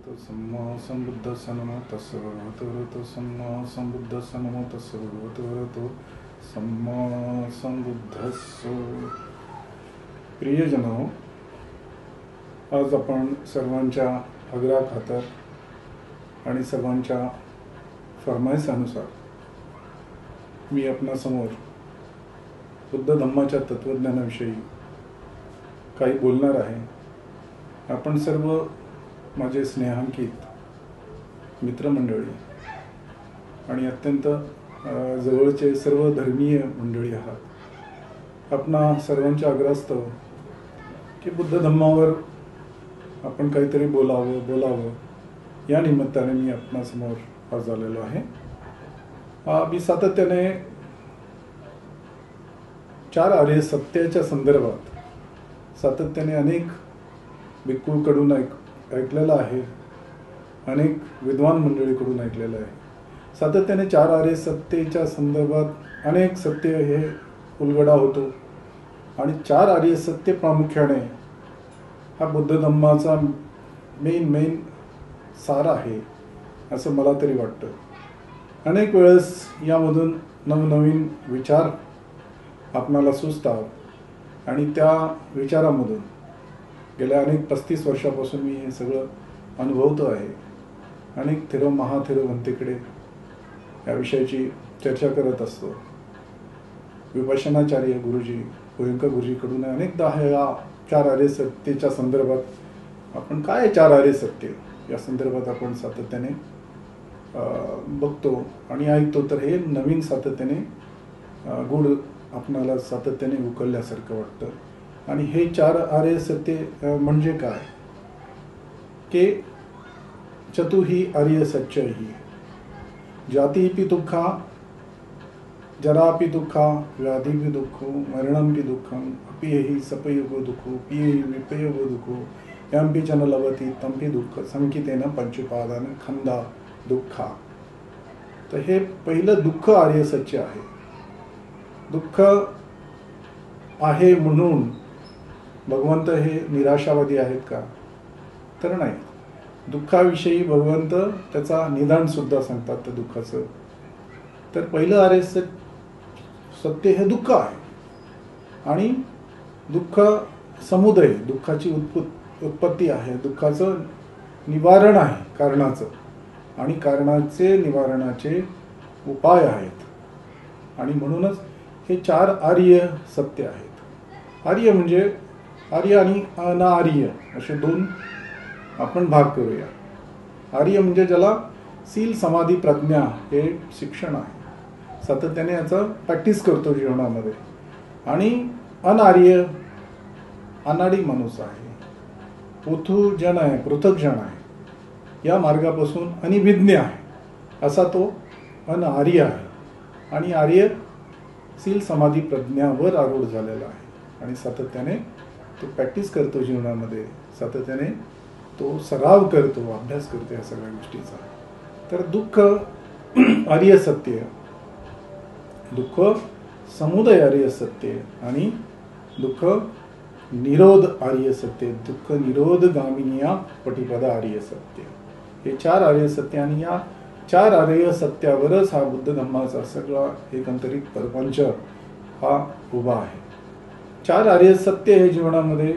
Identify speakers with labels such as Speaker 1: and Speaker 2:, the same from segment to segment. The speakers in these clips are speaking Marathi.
Speaker 1: भगवतो सम्मा संबुद्धस्स नमो तस्य भगवतो सम्मा संबुद्धस्स नमो तस्य भगवतो सम्मा संबुद्धस्स। प्रियजनो, आज आपण सर्वांच्या आग्रहाखातर आणि सर्वांच्या फरमाईसानुसार मी आपणासमोर बुद्ध धम्माच्या तत्वज्ञानाविषयी काही बोलणार आहे। आपण सर्व माझे स्नेहांकित मित्रमंडळी आणि अत्यंत जवळचे सर्व धर्मीय मंडळी आहात। आपणा सर्वांच्या आग्रहास्तव की बुद्ध धम्मावर आपण काहीतरी बोलावं या निमित्ताने मी आपणासमोर आज आलेलो आहे। मी सातत्याने 4 आर्य सत्याच्या संदर्भात सातत्याने अनेक भिक्खूंकडून ऐकलेलं आहे, अनेक विद्वान मंडळीकडून ऐकलेलं आहे। सातत्याने 4 आर्य सत्तेच्या संदर्भात अनेक सत्य हे उलगडा होतो आणि 4 आर्य सत्य प्रामुख्याने हा बुद्ध धम्माचा मेन सार आहे असं मला तरी वाटतं। अनेक वेळेस यामधून नवनवीन विचार आपणाला सुचतात आणि त्या विचारामधून गेल्या अनेक 35 वर्षापासून मी हे सगळं अनुभवतो आहे। अनेक महाथिरोवंतीकडे या विषयाची चर्चा करत असतो। विपश्यनाचार्य गुरुजी गोयंका गुरुजीकडून अनेकदा या 4 आर्य सत्तेच्या संदर्भात आपण काय 4 आर्य सत्य या संदर्भात आपण सातत्याने बघतो आणि ऐकतो। तर हे नवीन सातत्याने गुढ आपणाला सातत्याने उकलल्यासारखं वाटतं। आणि हे 4 आर्य सत्य म्हणजे काय की चतुही आर्य सत्यही जातीपि दुःखा जरापि दुःखा व्याधिपि दुःखो मरणंपि दुःखम अपिहि सपयुगो दुःखो पिहि विपयुगो दुःखो यंपि च न लभति तंपि दुःख संकितेन पंचोपादान खंदा दुःखा। तर हे पहिलं दुःख आर्य सत्य आहे। दुःख आहे म्हणून भगवंत हे निराशावादी आहेत का? तर नाही। दुःखाविषयी भगवंत त्याचा निदान सुद्धा सांगतात त्या दुःखाचं। तर पहिलं आर्य सत्य हे दुःख आहे आणि दुःख समुदय, दुःखाची उत्पत्ती आहे, दुःखाचं निवारण आहे कारणाचं आणि कारणाचे निवारणाचे उपाय आहेत आणि म्हणूनच हे 4 आर्य सत्य आहेत। आर्य म्हणजे आर्य आणि अनार्य असे 2 आपण भाग करूया। आर्य म्हणजे ज्याला सील समाधी प्रज्ञा हे शिक्षण आहे, सातत्याने याचं प्रॅक्टिस करतो जीवनामध्ये। आणि अनार्य अनाडी माणूस आहे, पृथुजन आहे, पृथकजन आहे, या मार्गापासून अनिविज्ञ आहे असा तो अनार्य आहे। आणि आर्य सील समाधी प्रज्ञावर आरूढ झालेला आहे आणि सातत्याने तो प्रॅक्टिस करतो जीवनामध्ये, सातत्याने तो सराव करतो, अभ्यास करतो या सगळ्या गोष्टीचा। तर दुःख आर्य सत्य, दुःख समुदय आर्य सत्य आणि दुःख निरोध आर्य सत्य, दुःख निरोध गामिनिया पटिपदा आर्य सत्य, हे 4 आर्य सत्य। आणि या 4 आर्य सत्यावरच हा बुद्ध धम्माचा सगळा एकंदरीत प्रपंच हा उभा आहे। 4 आर्य सत्य हे जीवनामध्ये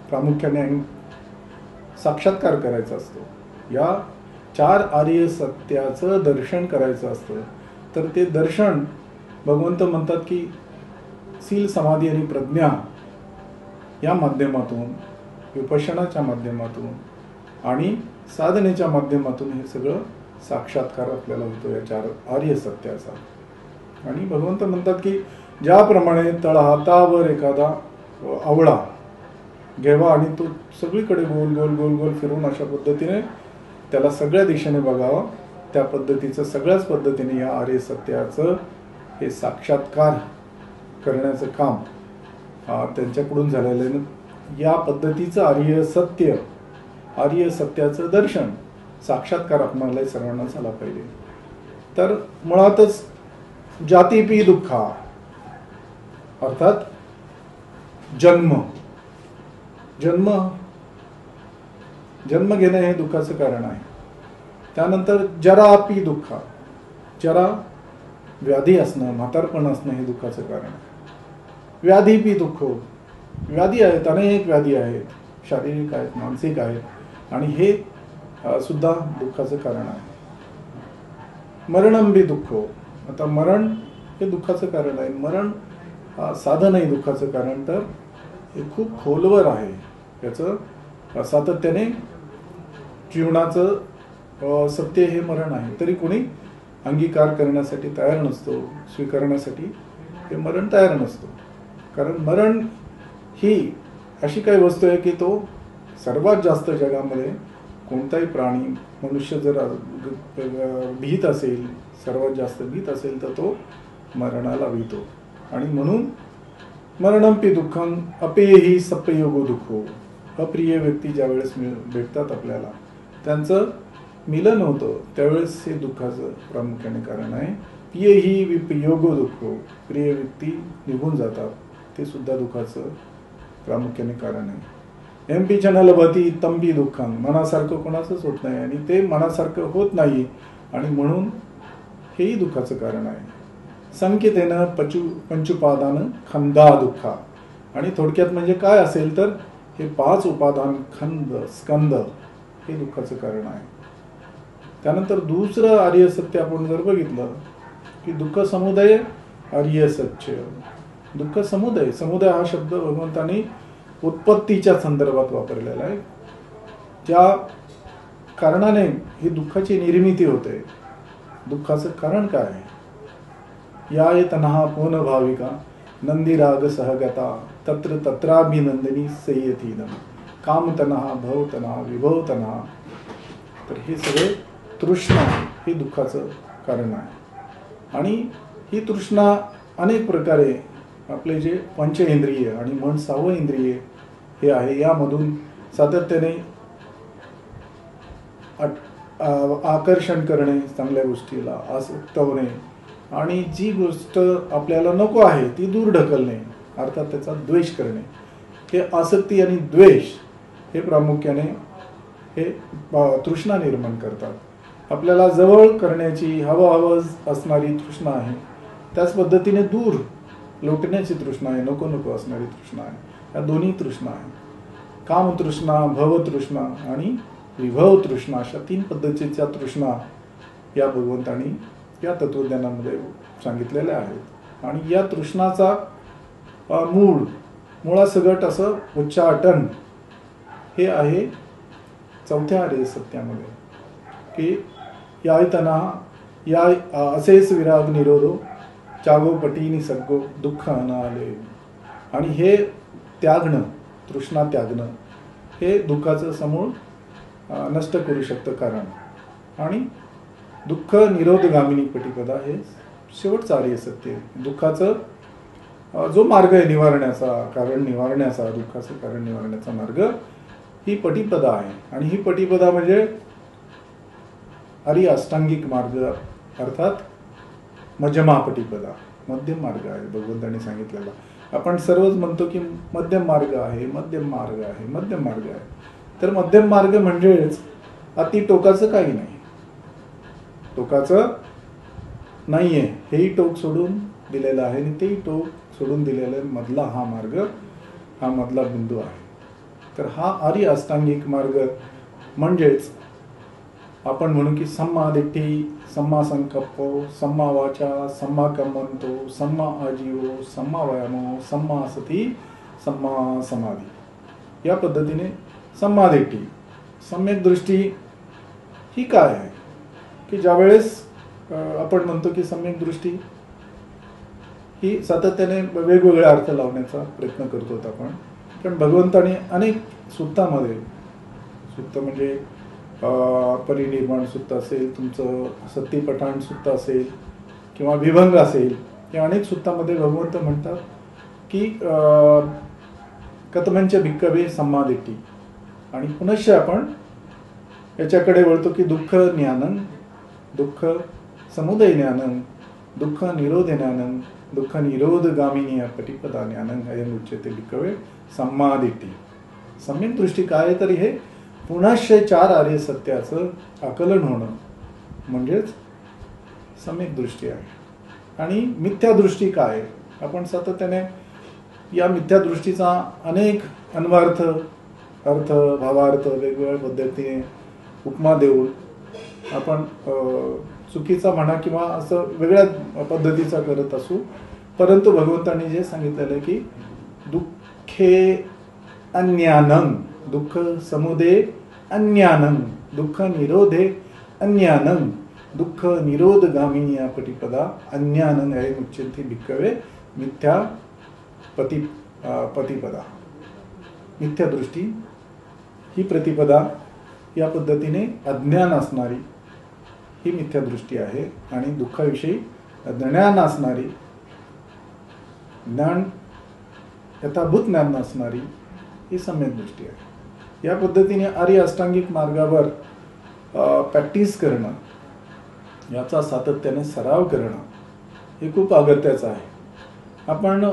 Speaker 1: प्रामुख्याने साक्षात्कार करायचा असतो। या 4 आर्य सत्याचं दर्शन करायचं असतं। तर ते दर्शन भगवंत म्हणतात की सील समाधी आणि प्रज्ञा या माध्यमातून, विपश्यनाच्या माध्यमातून आणि साधनेच्या माध्यमातून हे सगळं साक्षात्कार आपल्याला होतो या 4 आर्य सत्याचा। आणि भगवंत म्हणतात की ज्याप्रमाणे तळहातावर एखादा आवळा घ्यावा आणि तो सगळीकडे गोल गोल गोल गोल फिरून अशा पद्धतीने त्याला सगळ्या दिशेने बघावं, त्या पद्धतीचं सगळ्याच पद्धतीने या आर्य सत्याचं हे साक्षात्कार करण्याचं काम त्यांच्याकडून झालेलं आहे। या पद्धतीचं आर्य सत्याचं दर्शन, साक्षात्कार आपणाला सर्वांना झाला पाहिजे। तर मुळातच जातीपि दुःखा अर्थात जन्म जन्म घेणं हे दुःखाचं कारण आहे. त्यानंतर जरापी दुःख, जरा व्याधी असणं, म्हातारपण असणं हे दुःखाचं कारण आहे. व्याधीपी दुःख, व्याधी आहेत, अनेक व्याधी आहेत, शारीरिक आहेत, मानसिक आहेत, आणि हे सुद्धा दुःखाचं कारण आहे. मरणंबी दुःख, आता मरण हे दुःखाचं कारण आहे. मरण साधं नाही दुःखाचं कारण, तर हे खूप खोलवर आहे. याचं सातत्याने जीवनाचं सत्य हे मरण आहे. तरी कोणी अंगीकार करण्यासाठी तयार नसतो, स्वीकारण्यासाठी हे मरण तयार नसतो. कारण मरण ही अशी काही वस्तू आहे की तो सर्वात जास्त जगामध्ये कोणताही प्राणी, मनुष्य जर भीत असेल, सर्वात जास्त भीत असेल, तर तो मरणाला भीतो. आणि म्हणून मरणंपी दुःखं अपेयही सप्पयोगो दुःखो, अप्रिय व्यक्ती ज्यावेळेस भेटतात आपल्याला, त्यांचं मिलन होतं त्यावेळेस हे दुःखाचं प्रामुख्याने कारण आहे. पियेही विपयोगो दुःखो, प्रिय व्यक्ती निघून जातात, ते सुद्धा दुःखाचं प्रामुख्याने कारण आहे. एमपीच्या न लभती तंबी दुःखं, मनासारखं कोणाचंच होत नाही आणि ते मनासारखं होत नाही, आणि म्हणून हेही दुःखाचं कारण आहे. संकेतेनं पंचुपादान खंदा दुःखा, आणि थोडक्यात म्हणजे काय असेल तर हे 5 उपादान खंद स्कंद हे दुःखाचं कारण आहे. त्यानंतर दुसरं आर्य सत्य आपण जर बघितलं की दुःख समुदय आर्य सत्य. दुःख समुदय, समुदय हा शब्द भगवंतांनी उत्पत्तीच्या संदर्भात वापरलेला आहे. ज्या कारणाने ही दुःखाची निर्मिती होते, दुःखाचं कारण काय आहे. याय तन्हा पूर्ण भाविका नंदीराग सहगता तत्र तत्राभिनंदिनी संयतीनं काम तन्हा भव तन्हा विभव तन्हा. तर हे सगळे तृष्णा हे दुःखाचं कारण आहे. आणि ही तृष्णा अनेक प्रकारे आपले जे पंच इंद्रिय आणि मन 6 इंद्रिय हे आहे, यामधून सातत्याने आकर्षण करणे, चांगल्या गोष्टीला आसक्त होणे, आणि जी गोष्ट आपल्याला नको आहे ती दूर ढकलणे, अर्थात त्याचा द्वेष करणे. हे आसक्ती आणि द्वेष हे प्रामुख्याने हे तृष्णा निर्माण करतात. आपल्याला जवळ करण्याची हवं असणारी तृष्णा आहे, त्याच पद्धतीने दूर लोटण्याची तृष्णा आहे, नको नको असणारी तृष्णा आहे. या दोन्ही तृष्णा आहे. काम तृष्णा, भव तृष्णा आणि विभव तृष्णा, अशा 3 पद्धतीच्या तृष्णा या भगवंतांनी या तत्वज्ञानामध्ये सांगितलेल्या आहेत. आणि या तृष्णाचा मुळासगट असं उच्चाटन हे आहे 4थ्या आर्य सत्यामध्ये, की यायतना या असेच विराग निरोधो चागो पटीनी सगो दुःख अनाले. आणि हे त्यागणं, तृष्णा त्यागणं हे दुःखाचं समूळ नष्ट करू शकतं कारण. आणि दुःख निरोधगामिनी पटिपदा हे शेवटचं आर्य सत्य. दुःखाचं जो मार्ग आहे निवारण्याचा, कारण निवारण्याचा, दुःखाचं कारण निवारण्याचा मार्ग ही पटिपदा आहे. आणि ही पटिपदा म्हणजे आर्य अष्टांगिक मार्ग, अर्थात मध्यमा पटिपदा, मध्यम मार्ग आहे भगवंतांनी सांगितलेला. आपण सर्वच म्हणतो की मध्यम मार्ग आहे, मध्यम मार्ग आहे, मध्यम मार्ग आहे. तर मध्यम मार्ग म्हणजेच अति टोकाचं काही नाही, टोकाचं नाहीये, हेही टोक सोडून दिलेलं आहे आणि तेही टोक सोडून दिलेलं आहे. मधला हा मार्ग, हा मधला बिंदू आहे. तर हा आर्य अष्टांगिक मार्ग म्हणजेच आपण म्हणू की सम्मा दिट्ठी, सम्मा संकल्पो, सम्मा वाचा, सम्मा कम्मंतो, सम्मा आजीवो, सम्मा व्यायामो, सम्मा सती, सम्मा समाधी. या पद्धतीने सम्मा दिट्ठी, सम्यक दृष्टी ही काय आहे, की ज्यावेळेस आपण म्हणतो की सम्यक दृष्टी ही सातत्याने वेगवेगळे अर्थ लावण्याचा प्रयत्न करतो आपण. पण भगवंताने अनेक सुत्तामध्ये, सुत्त म्हणजे परिनिर्वाण सुत्त असेल, तुमचं सत्तीपठाण सुत्त असेल किंवा विभंग असेल, या अनेक सुत्तामध्ये भगवंत म्हणतात की कथमंच भिक्कवे सम्मा दिट्ठी. आणि पुनश्च आपण याच्याकडे वळतो की दुःख ज्ञानं, दुःख समुदय ज्ञानं, दुःख निरोध ज्ञानं, दुःख निरोधगामिनी पटिपदा ज्ञानं अयम उच्यते भिक्कवे सम्मा दिट्ठी. सम्यक दृष्टी काय, तर हे पुनश्च चार आर्य सत्याचं आकलन होणं म्हणजेच सम्यक दृष्टी आहे. आणि मिथ्या दृष्टी काय? आपण सातत्याने या मिथ्या दृष्टीचा अनेक अन्वार्थ, अर्थ, भावार्थ वेगवेगळ्या पद्धतीने उपमा देऊन आपण चुकीचा म्हणा किंवा असं वेगळ्या पद्धतीचा करत असू. परंतु भगवंतांनी जे सांगितलेलं की दुःखे अज्ञानं, दुःख समुदय अज्ञानं, दुःख निरोधे अज्ञानं, दुःख निरोधगामिनी या पटिपदा अज्ञानं मुच्यन्ते भिक्खवे मिथ्या प्रतिपदा. मिथ्या दृष्टी ही प्रतिपदा या पद्धतीने अज्ञान असणारी ही मिथ्या दृष्टी आहे. आणि दुःखाविषयी ज्ञान असणारी, ज्ञान यथाभूत ज्ञान असणारी ही सम्यक दृष्टी आहे. या पद्धतीने आर्य अष्टांगिक मार्गावर प्रॅक्टिस करणं, याचा सातत्याने सराव करणं हे खूप अगत्याचं आहे. आपण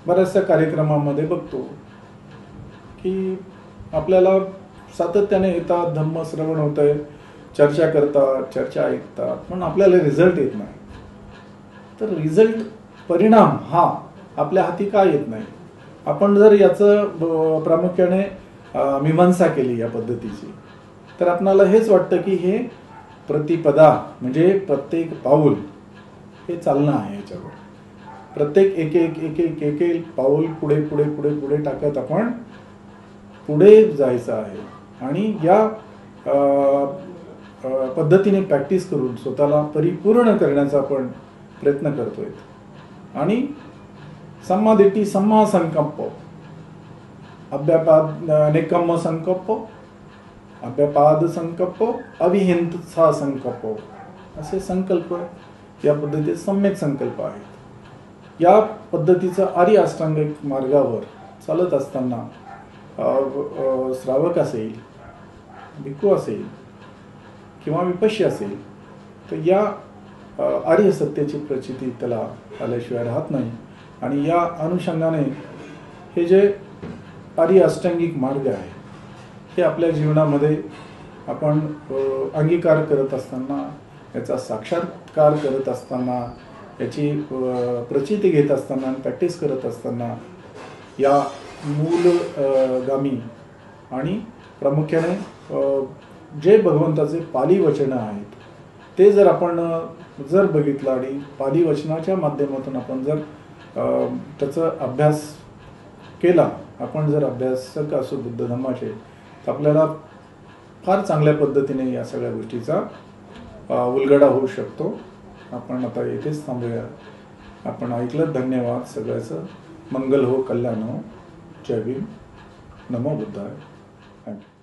Speaker 1: बऱ्याचशा कार्यक्रमामध्ये बघतो की आपल्याला सातत्याने येतात, धम्म श्रवण होत आहे, चर्चा करतात, चर्चा ऐकतात, पण आपल्याला रिझल्ट येत नाही. तर रिझल्ट, परिणाम हा आपल्या हाती का येत नाही? आपण जर याचं प्रामुख्याने मीमांसा केली या पद्धतीची, तर आपणाला हेच वाटतं की हे प्रतिपदा म्हणजे प्रत्येक पाऊल हे चालणं आहे. याच्यावर प्रत्येक एक एक एक एक एक एक पाऊल पुढे पुढे पुढे पुढे टाकत आपण पुढे जायचं आहे. आणि या पद्धतीने प्रॅक्टिस करून स्वतःला परिपूर्ण करण्याचा आपण प्रयत्न करतोय. आणि सम्मा दिट्ठी, सम्मा संकल्प, अव्यापाद नेकम्म संकल्प, अव्यापाद संकल्प, अविहिंसा संकल्प असे संकल्प या पद्धतीचे सम्यक संकल्प आहेत. या पद्धतीचं आर्य अष्टांगिक मार्गावर चालत असताना श्रावक असेल, भिक्खू असेल किंवा विपश्य असेल, तर या आर्य सत्याची प्रचिती त्याला आल्याशिवाय राहत नाही. आणि या अनुषंगाने हे जे आर्य अष्टांगिक मार्ग आहे हे आपल्या जीवनामध्ये आपण अंगीकार करत असताना, याचा साक्षात्कार करत असताना, याची प्रचिती घेत असताना, प्रॅक्टिस करत असताना या मूलगामी आणि प्रामुख्याने जे भगवंताचे पाली वचनं आहेत ते जर आपण बघितलं आणि पाली वचनाच्या माध्यमातून आपण जर त्याचा अभ्यास केला, आपण जर अभ्यासक असू बुद्ध धर्माचे, तर आपल्याला फार चांगल्या पद्धतीने या सगळ्या गोष्टीचा उलगडा होऊ शकतो. आपण आता येथेच थांबूया. आपण ऐकलं, धन्यवाद. सगळ्याचं मंगल हो, कल्याण हो. जय भीम. नमो बुद्धाय. थँक्यू.